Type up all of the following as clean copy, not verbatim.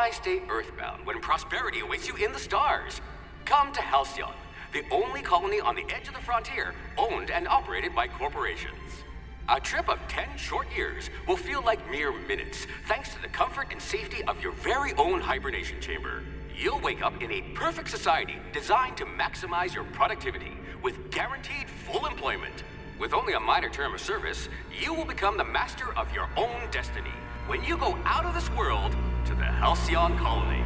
Why stay earthbound when prosperity awaits you in the stars? Come to Halcyon, the only colony on the edge of the frontier, owned and operated by corporations. A trip of 10 short years will feel like mere minutes, thanks to the comfort and safety of your very own hibernation chamber. You'll wake up in a perfect society designed to maximize your productivity, with guaranteed full employment. With only a minor term of service, you will become the master of your own destiny when you go out of this world to the Halcyon Colony.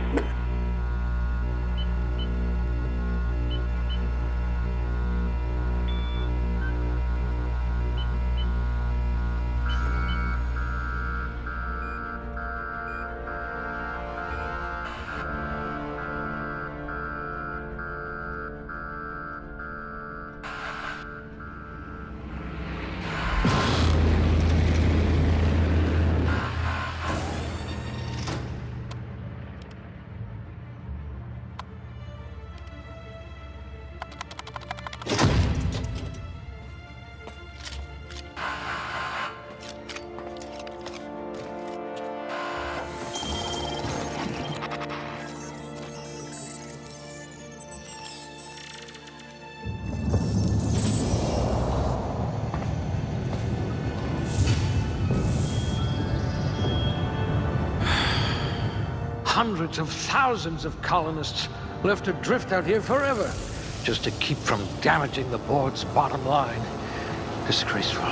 Hundreds of thousands of colonists left to drift out here forever, just to keep from damaging the board's bottom line. Disgraceful.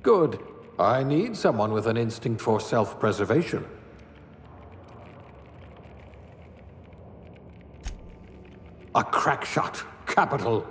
Good. I need someone with an instinct for self-preservation. A crack shot. Capital.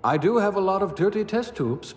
I do have a lot of dirty test tubes.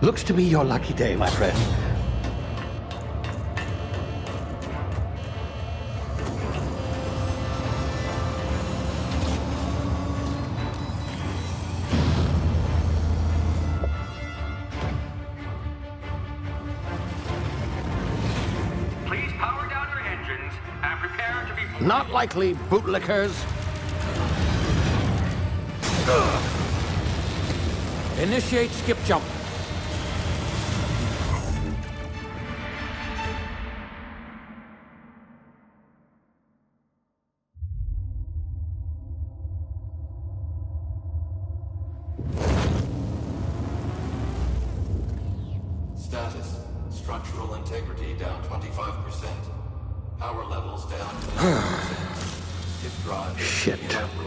Looks to be your lucky day, my friend. Please power down your engines and prepare to be... Not likely, bootlickers. Initiate skip jump. Status. Structural integrity down 25%. Power levels down 10%. Skip drive Shit. inoperable.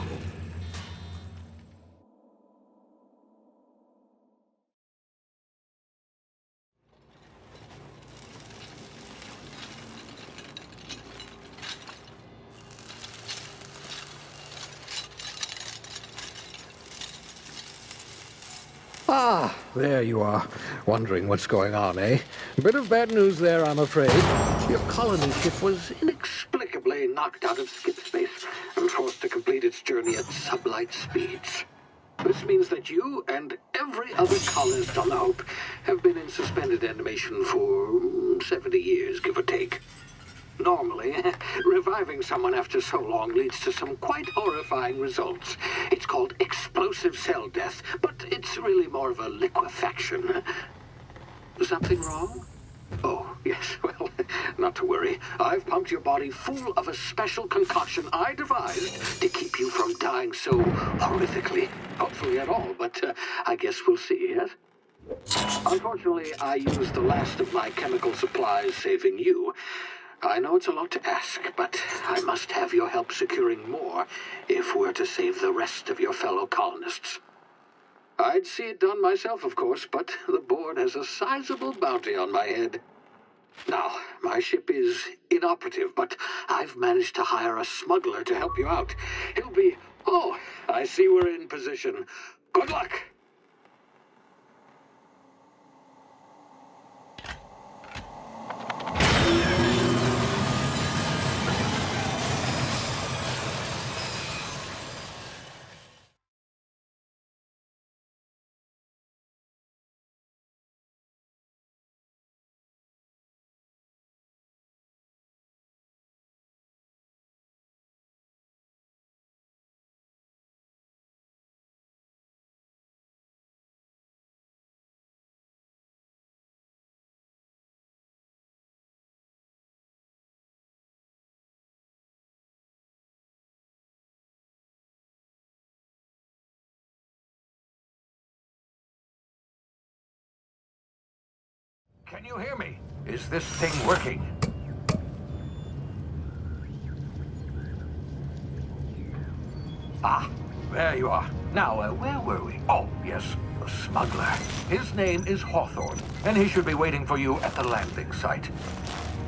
Ah, there you are. Wondering what's going on, eh? Bit of bad news there, I'm afraid. Your colony ship was inexplicably knocked out of skip space and forced to complete its journey at sublight speeds. This means that you and every other colonist on the Hope have been in suspended animation for 70 years, give or take. Normally, reviving someone after so long leads to some quite horrifying results. It's called explosive cell death, but it's really more of a liquefaction. Something wrong? Oh, yes, well, not to worry. I've pumped your body full of a special concoction I devised to keep you from dying so horrifically. Hopefully at all, but I guess we'll see, yes? Unfortunately, I used the last of my chemical supplies saving you. I know it's a lot to ask, but I must have your help securing more if we're to save the rest of your fellow colonists. I'd see it done myself, of course, but the board has a sizable bounty on my head. Now, my ship is inoperative, but I've managed to hire a smuggler to help you out. He'll be... Oh, I see we're in position. Good luck! Can you hear me? Is this thing working? Ah, there you are. Now, where were we? Oh, yes, the smuggler. His name is Hawthorne, and he should be waiting for you at the landing site.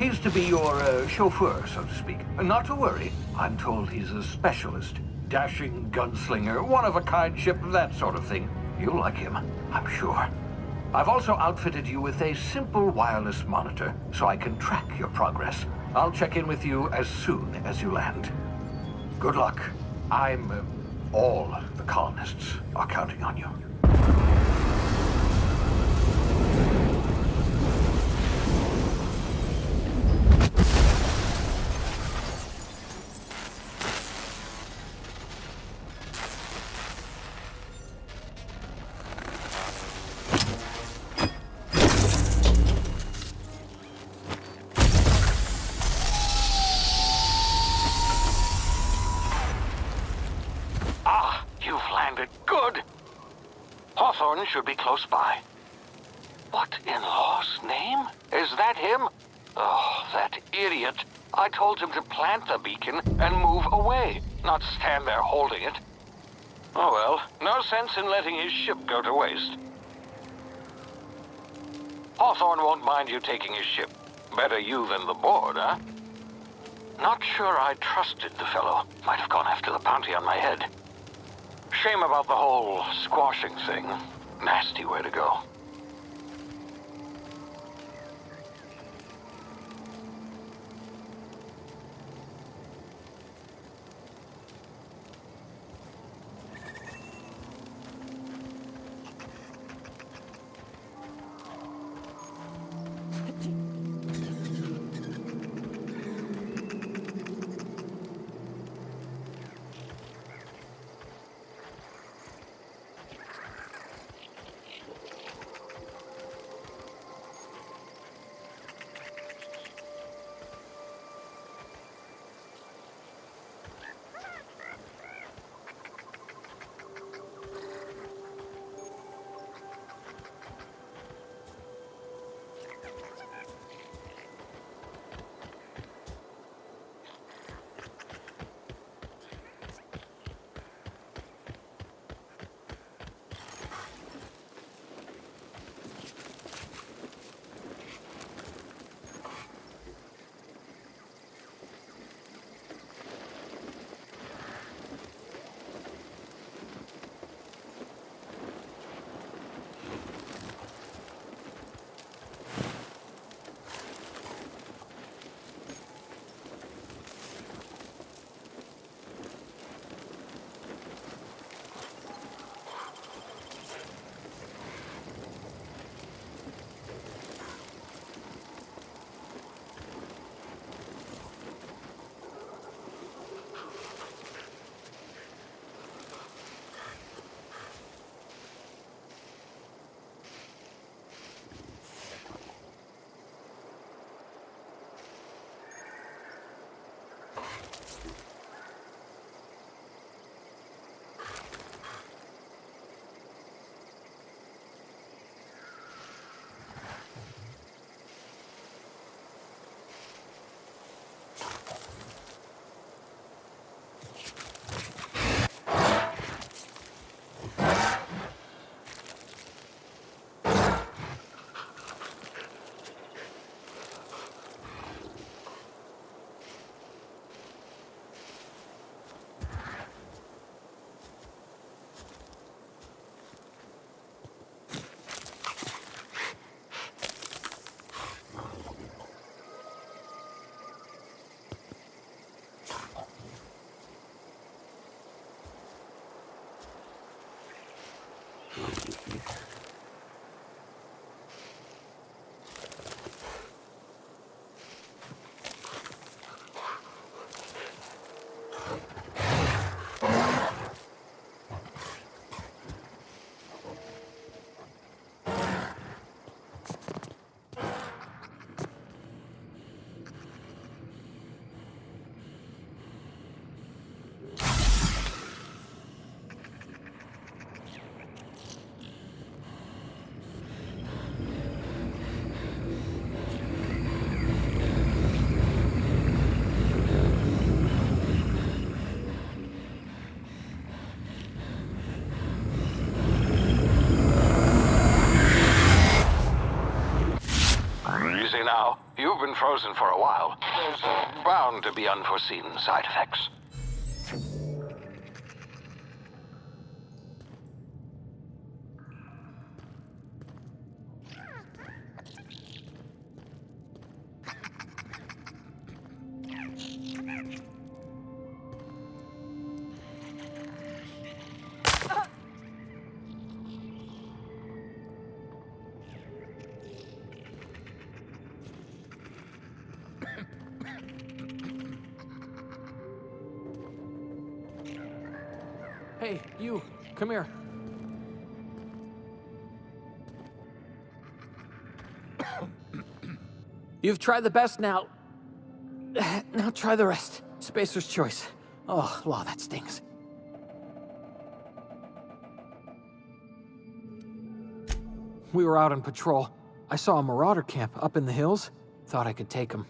He's to be your chauffeur, so to speak. Not to worry, I'm told he's a specialist. Dashing gunslinger, one-of-a-kind ship, that sort of thing. You'll like him, I'm sure. I've also outfitted you with a simple wireless monitor, so I can track your progress. I'll check in with you as soon as you land. Good luck. All the colonists are counting on you. Good. Hawthorne should be close by. What in law's name? Is that him? Oh, that idiot. I told him to plant the beacon and move away, not stand there holding it. Oh well, no sense in letting his ship go to waste. Hawthorne won't mind you taking his ship. Better you than the board, huh? Not sure I trusted the fellow. Might have gone after the bounty on my head. Shame about the whole squashing thing. Nasty way to go. Easy now. You've been frozen for a while. There's bound to be unforeseen side effects. Hey, you, come here. You've tried the best now. Now try the rest. Spacer's choice. Oh, law, that stings. We were out on patrol. I saw a marauder camp up in the hills. Thought I could take him.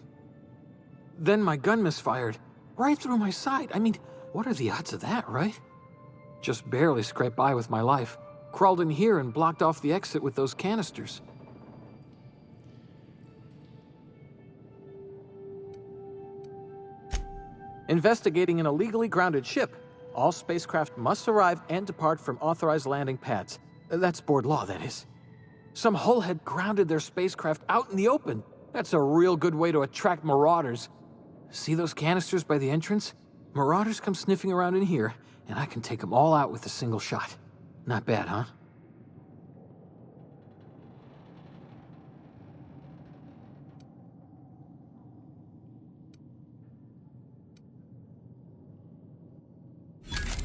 Then my gun misfired. Right through my side. I mean, what are the odds of that, right? Just barely scraped by with my life. Crawled in here and blocked off the exit with those canisters. Investigating an illegally grounded ship. All spacecraft must arrive and depart from authorized landing pads. That's board law, that is. Some hullhead grounded their spacecraft out in the open. That's a real good way to attract marauders. See those canisters by the entrance? Marauders come sniffing around in here, and I can take them all out with a single shot. Not bad, huh?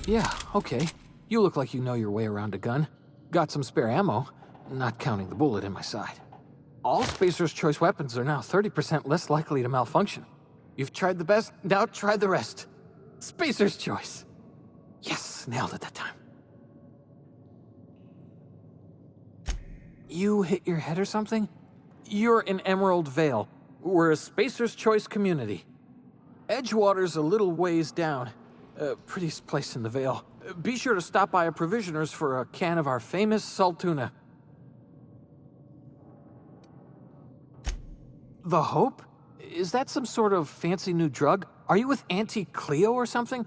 Yeah, okay. You look like you know your way around a gun. Got some spare ammo, not counting the bullet in my side. All Spacer's choice weapons are now 30% less likely to malfunction. You've tried the best, now try the rest. Spacer's choice. Yes, nailed it that time. You hit your head or something? You're in Emerald Vale. We're a Spacer's Choice community. Edgewater's a little ways down. Prettiest place in the Vale. Be sure to stop by a Provisioner's for a can of our famous salt tuna. The Hope? Is that some sort of fancy new drug? Are you with Auntie Cleo or something?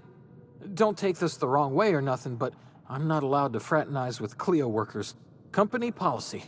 Don't take this the wrong way or nothing, but I'm not allowed to fraternize with Cleo workers. Company policy.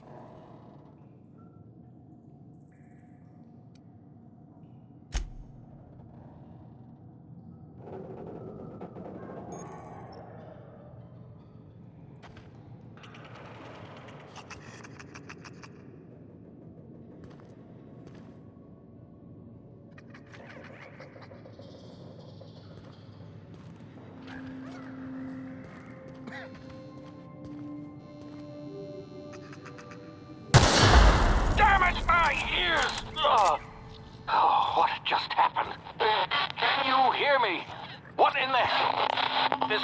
What just happened? Can you hear me? What in the hell? This...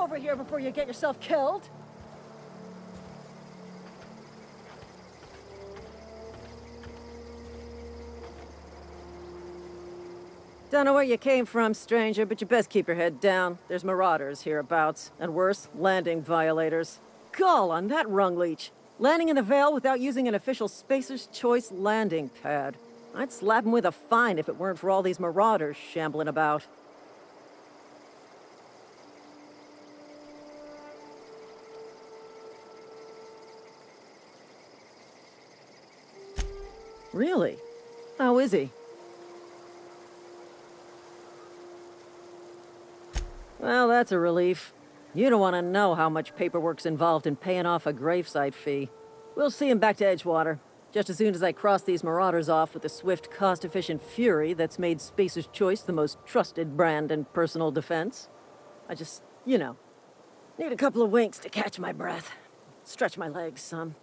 over here before you get yourself killed! Don't know where you came from, stranger, but you best keep your head down. There's marauders hereabouts, and worse, landing violators. Gall on that rung leech! Landing in the Vale without using an official Spacer's Choice landing pad. I'd slap him with a fine if it weren't for all these marauders shambling about. Really? How is he? Well, that's a relief. You don't want to know how much paperwork's involved in paying off a gravesite fee. We'll see him back to Edgewater, just as soon as I cross these marauders off with the swift, cost-efficient fury that's made Spacer's Choice the most trusted brand in personal defense. I just, you know, need a couple of winks to catch my breath. Stretch my legs some.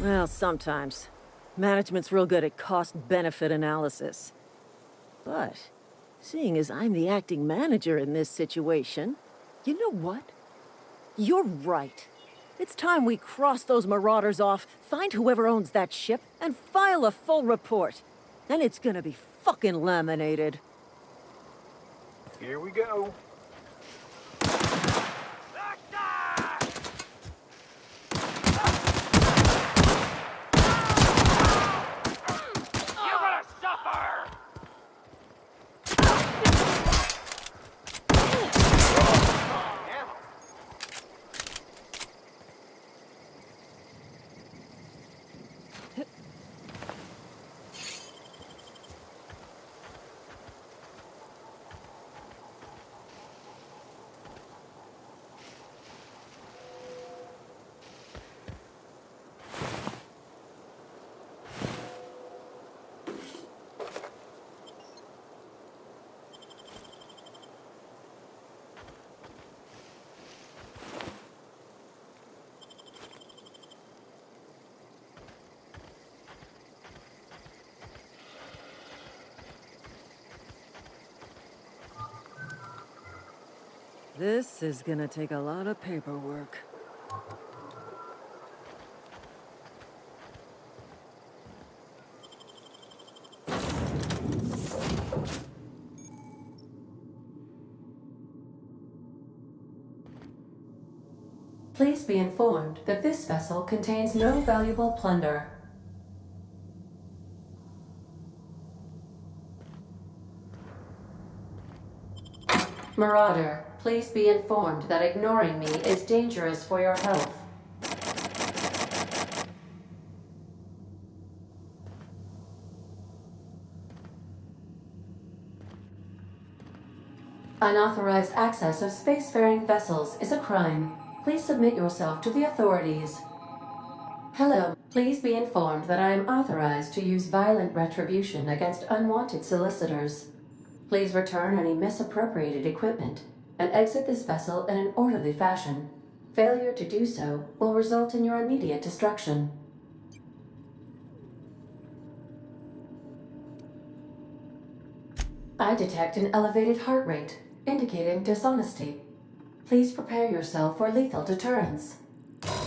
Well, sometimes. Management's real good at cost-benefit analysis. But, seeing as I'm the acting manager in this situation, you know what? You're right. It's time we cross those marauders off, find whoever owns that ship, and file a full report. And it's gonna be fucking laminated. Here we go. This is gonna take a lot of paperwork. Please be informed that this vessel contains no valuable plunder. Marauder, please be informed that ignoring me is dangerous for your health. Unauthorized access of spacefaring vessels is a crime. Please submit yourself to the authorities. Hello, please be informed that I am authorized to use violent retribution against unwanted solicitors. Please return any misappropriated equipment and exit this vessel in an orderly fashion. Failure to do so will result in your immediate destruction. I detect an elevated heart rate, indicating dishonesty. Please prepare yourself for lethal deterrence.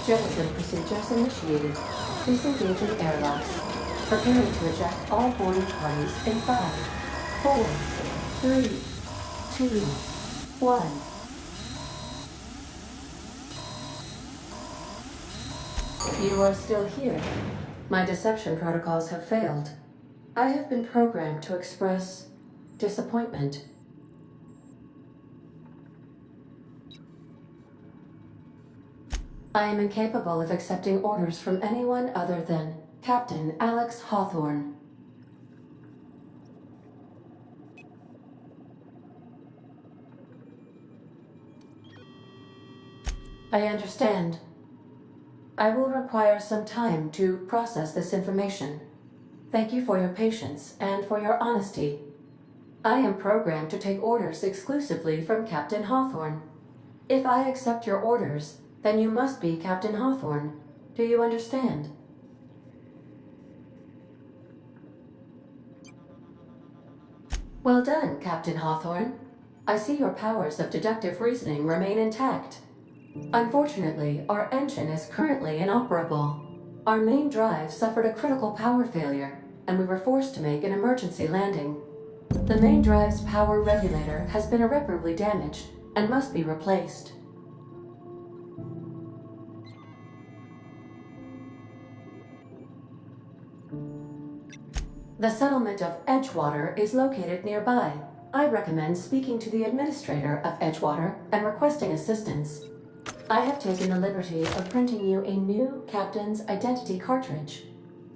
Jettison procedures initiated. Please engage in airlocks. Preparing to eject all boarding parties in 5, 4, 3, 2, 1. You are still here. My deception protocols have failed. I have been programmed to express disappointment. I am incapable of accepting orders from anyone other than Captain Alex Hawthorne. I understand. I will require some time to process this information. Thank you for your patience and for your honesty. I am programmed to take orders exclusively from Captain Hawthorne. If I accept your orders, then you must be Captain Hawthorne. Do you understand? Well done, Captain Hawthorne. I see your powers of deductive reasoning remain intact. Unfortunately, our engine is currently inoperable. Our main drive suffered a critical power failure, and we were forced to make an emergency landing. The main drive's power regulator has been irreparably damaged and must be replaced. The settlement of Edgewater is located nearby. I recommend speaking to the administrator of Edgewater and requesting assistance. I have taken the liberty of printing you a new captain's identity cartridge.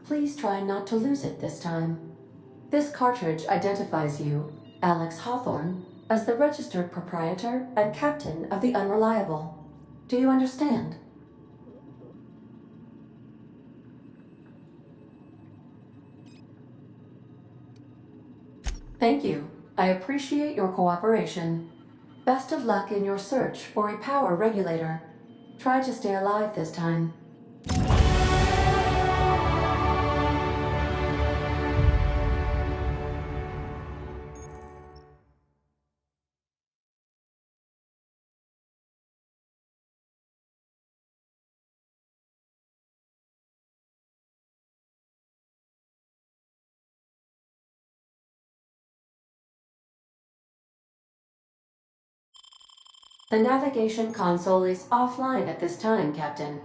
Please try not to lose it this time. This cartridge identifies you, Alex Hawthorne, as the registered proprietor and captain of the Unreliable. Do you understand? Thank you. I appreciate your cooperation. Best of luck in your search for a power regulator. Try to stay alive this time. The navigation console is offline at this time, Captain.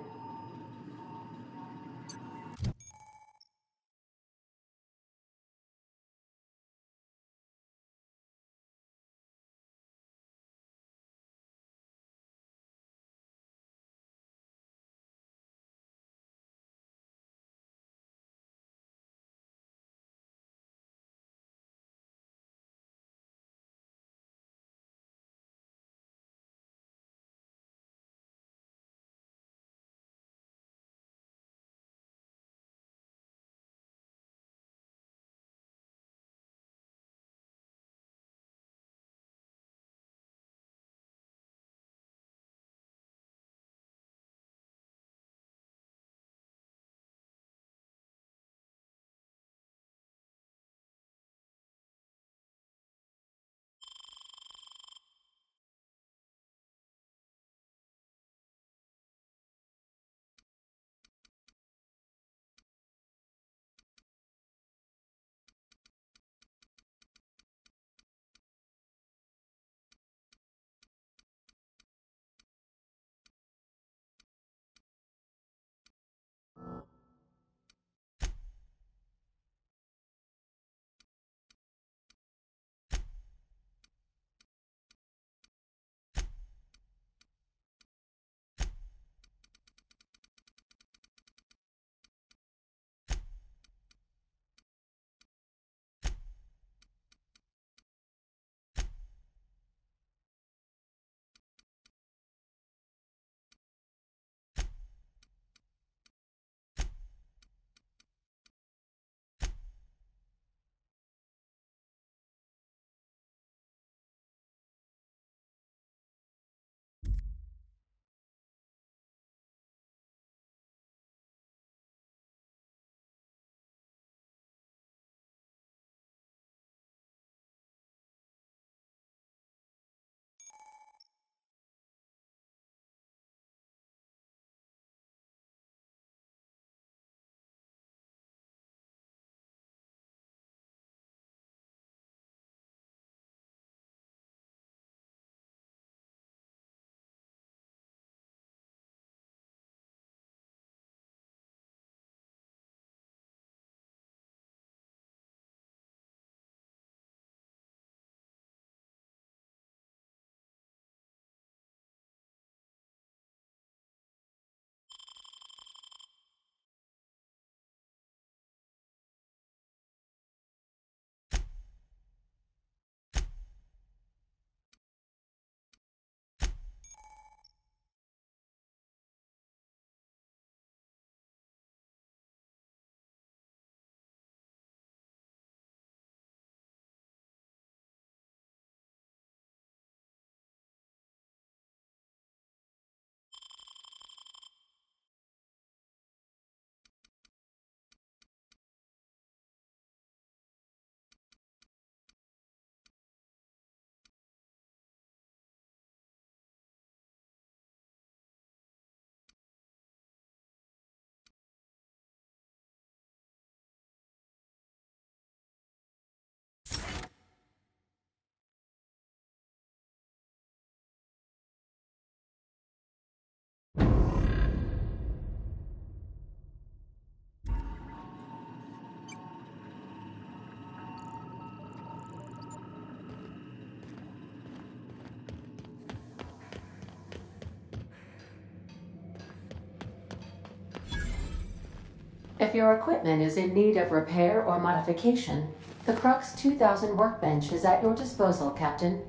If your equipment is in need of repair or modification, the Crux 2000 workbench is at your disposal, Captain.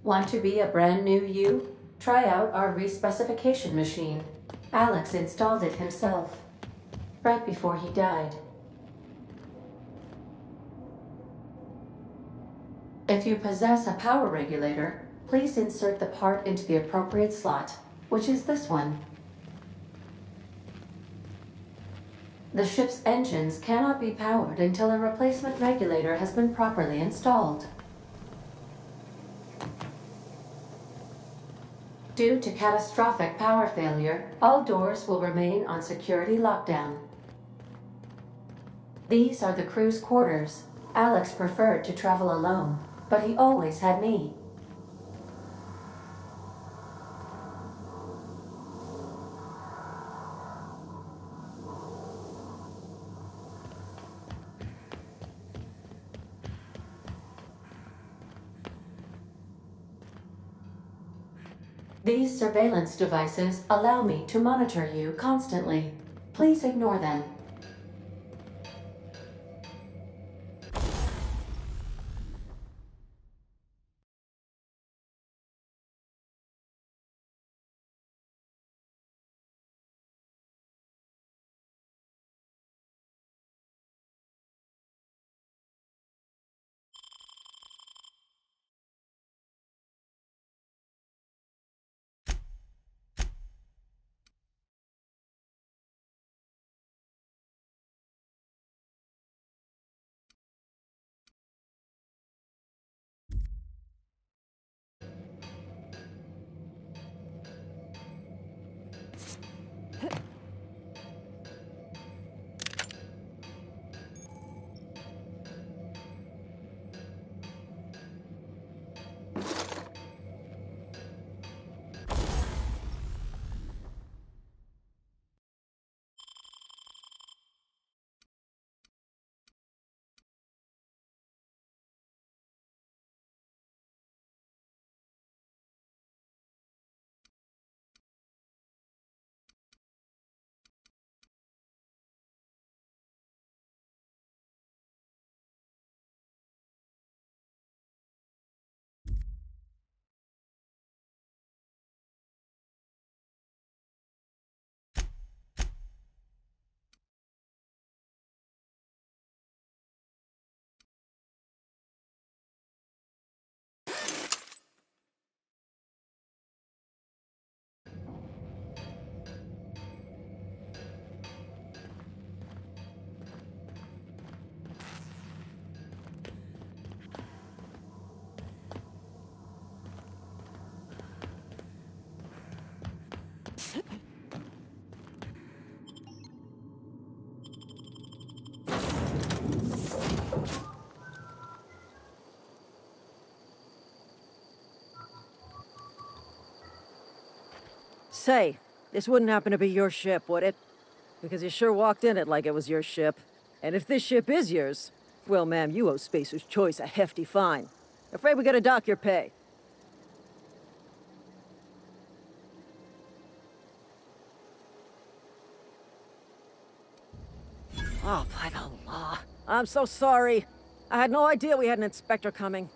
Want to be a brand new you? Try out our respecification machine. Alex installed it himself, right before he died. If you possess a power regulator, please insert the part into the appropriate slot, which is this one. The ship's engines cannot be powered until a replacement regulator has been properly installed. Due to catastrophic power failure, all doors will remain on security lockdown. These are the crew's quarters. Alex preferred to travel alone, but he always had me. These surveillance devices allow me to monitor you constantly. Please ignore them. Say, this wouldn't happen to be your ship, would it? Because you sure walked in it like it was your ship. And if this ship is yours, well, ma'am, you owe Spacer's Choice a hefty fine. Afraid we gotta dock your pay. Oh, by the law. I'm so sorry. I had no idea we had an inspector coming.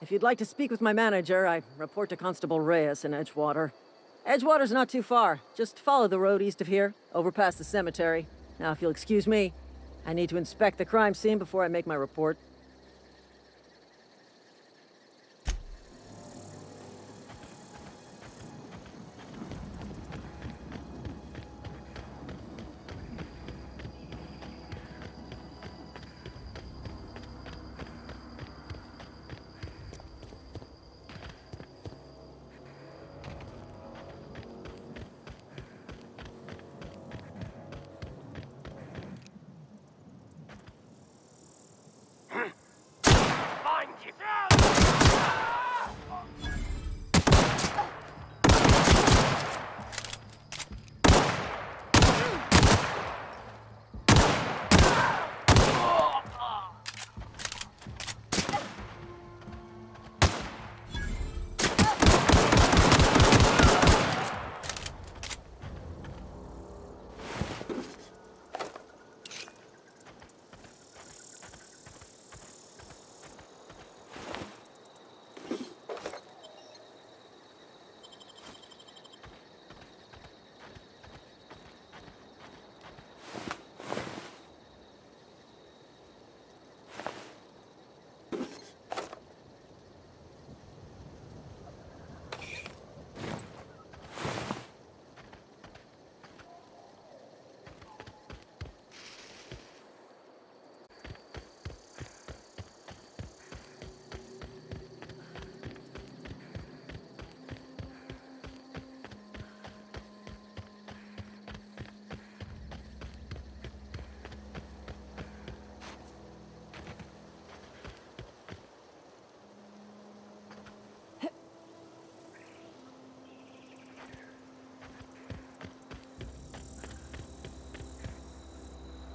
If you'd like to speak with my manager, I report to Constable Reyes in Edgewater. Edgewater's not too far. Just follow the road east of here, over past the cemetery. Now, if you'll excuse me, I need to inspect the crime scene before I make my report.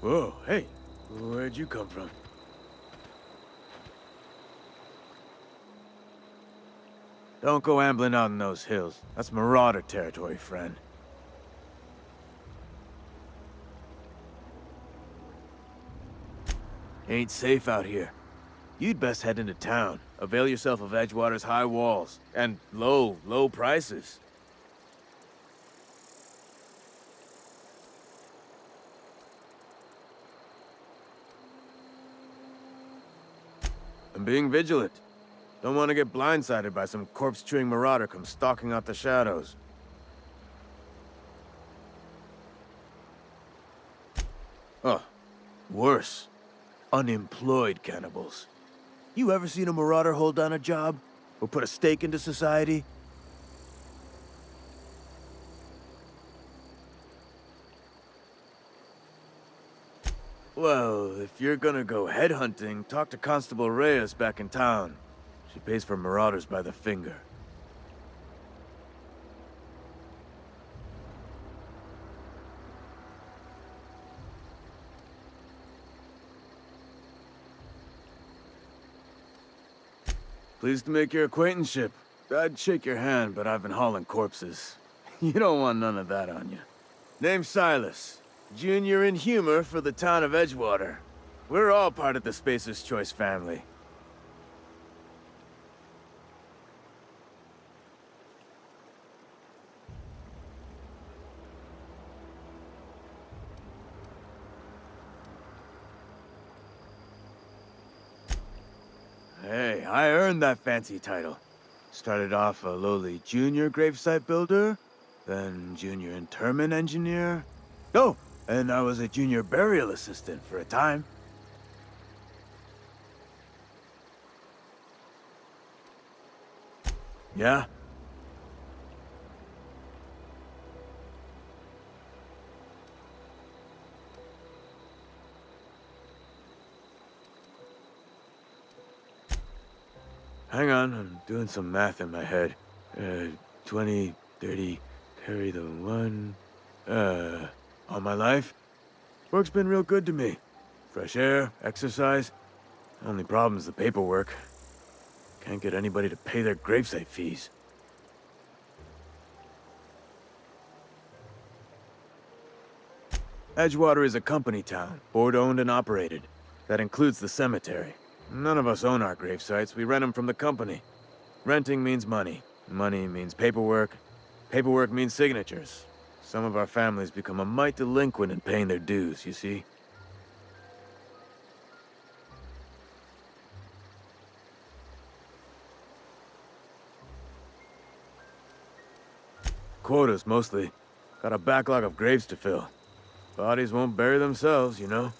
Whoa, hey, where'd you come from? Don't go ambling out in those hills. That's Marauder territory, friend. Ain't safe out here. You'd best head into town. Avail yourself of Edgewater's high walls. And low prices. And being vigilant. Don't want to get blindsided by some corpse-chewing marauder come stalking out the shadows. Oh, worse. Unemployed cannibals. You ever seen a marauder hold down a job? Or put a stake into society? Well, if you're gonna go headhunting, talk to Constable Reyes back in town. She pays for marauders by the finger. Pleased to make your acquaintanceship. I'd shake your hand, but I've been hauling corpses. You don't want none of that on you. Name's Silas. Junior in humor for the town of Edgewater. We're all part of the Spacer's Choice family. Hey, I earned that fancy title. Started off a lowly junior gravesite builder, then junior interment engineer. Oh, and I was a junior burial assistant for a time. Yeah? Hang on, I'm doing some math in my head. 20, 30, carry the one... all my life? Work's been real good to me. Fresh air, exercise. Only problem's the paperwork. Can't get anybody to pay their gravesite fees. Edgewater is a company town, board-owned and operated. That includes the cemetery. None of us own our gravesites, we rent them from the company. Renting means money. Money means paperwork. Paperwork means signatures. Some of our families become a mite delinquent in paying their dues, you see? Quotas, mostly. Got a backlog of graves to fill. Bodies won't bury themselves, you know?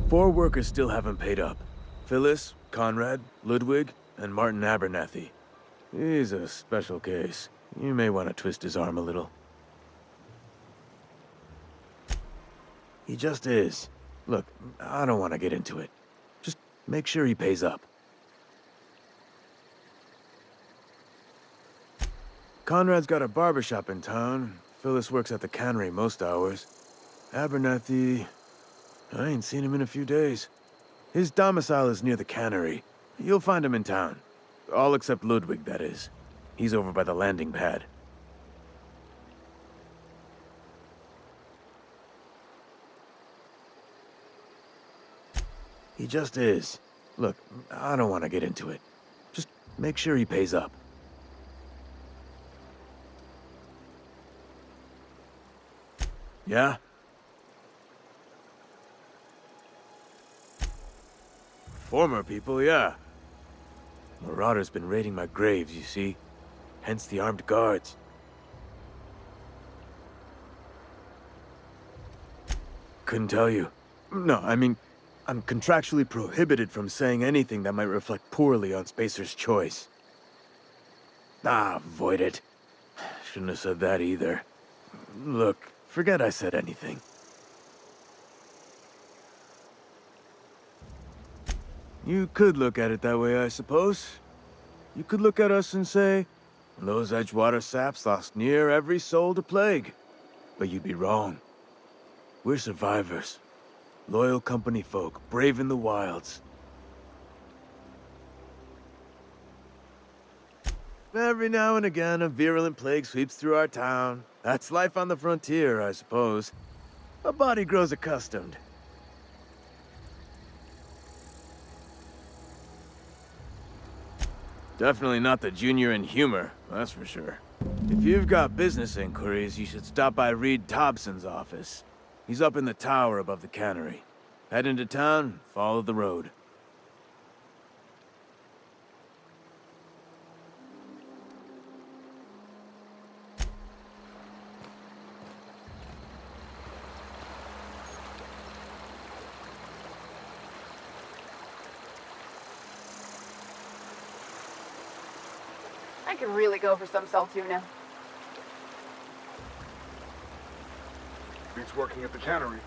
Four workers still haven't paid up. Phyllis, Conrad, Ludwig, and Martin Abernathy. He's a special case. You may want to twist his arm a little. He just is. Look, I don't want to get into it. Just make sure he pays up. Conrad's got a barbershop in town. Phyllis works at the cannery most hours. Abernathy... I ain't seen him in a few days. His domicile is near the cannery. You'll find him in town. All except Ludwig, that is. He's over by the landing pad. He just is. Look, I don't want to get into it. Just make sure he pays up. Yeah? Former people, yeah. Marauder's been raiding my graves, you see. Hence the armed guards. Couldn't tell you. No, I mean, I'm contractually prohibited from saying anything that might reflect poorly on Spacer's Choice. Ah, avoid it. Shouldn't have said that either. Look, forget I said anything. You could look at it that way, I suppose. You could look at us and say, and those Edgewater saps lost near every soul to plague. But you'd be wrong. We're survivors. Loyal company folk, braving the wilds. Every now and again, a virulent plague sweeps through our town. That's life on the frontier, I suppose. A body grows accustomed. Definitely not the junior in humor, that's for sure. If you've got business inquiries, you should stop by Reed Thompson's office. He's up in the tower above the cannery. Head into town, follow the road. I could really go for some salt tuna. Beats working at the cannery.